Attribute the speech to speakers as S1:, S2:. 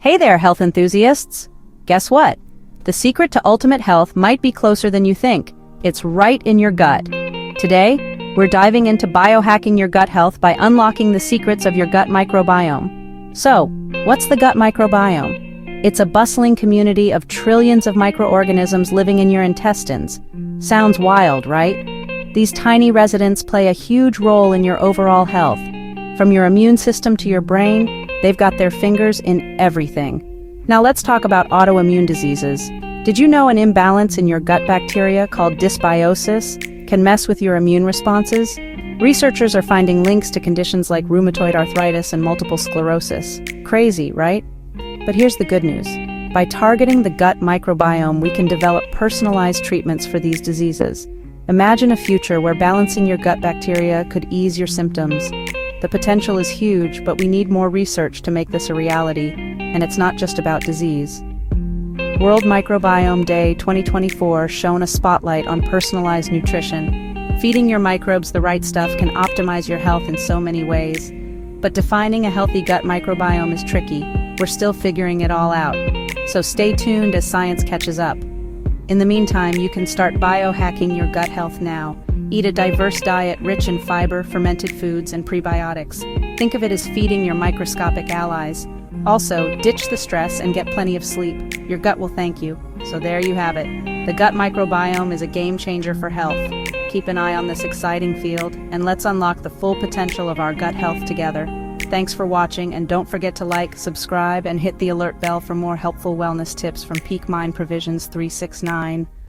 S1: Hey there, health enthusiasts! Guess what? The secret to ultimate health might be closer than you think. It's right in your gut. Today, we're diving into biohacking your gut health by unlocking the secrets of your gut microbiome. So, what's the gut microbiome? It's a bustling community of trillions of microorganisms living in your intestines. Sounds wild, right? These tiny residents play a huge role in your overall health. From your immune system to your brain, they've got their fingers in everything. Now let's talk about autoimmune diseases. Did you know an imbalance in your gut bacteria called dysbiosis can mess with your immune responses? Researchers are finding links to conditions like rheumatoid arthritis and multiple sclerosis. Crazy, right? But here's the good news. By targeting the gut microbiome, we can develop personalized treatments for these diseases. Imagine a future where balancing your gut bacteria could ease your symptoms. The potential is huge, but we need more research to make this a reality, and it's not just about disease. World Microbiome Day 2024 shone a spotlight on personalized nutrition. Feeding your microbes the right stuff can optimize your health in so many ways. But defining a healthy gut microbiome is tricky. We're still figuring it all out. So stay tuned as science catches up. In the meantime, you can start biohacking your gut health now. Eat a diverse diet rich in fiber, fermented foods, and prebiotics. Think of it as feeding your microscopic allies. Also, ditch the stress and get plenty of sleep. Your gut will thank you. So there you have it. The gut microbiome is a game changer for health. Keep an eye on this exciting field, and let's unlock the full potential of our gut health together. Thanks for watching, and don't forget to like, subscribe, and hit the alert bell for more helpful wellness tips from Peak Mind Provisions 369.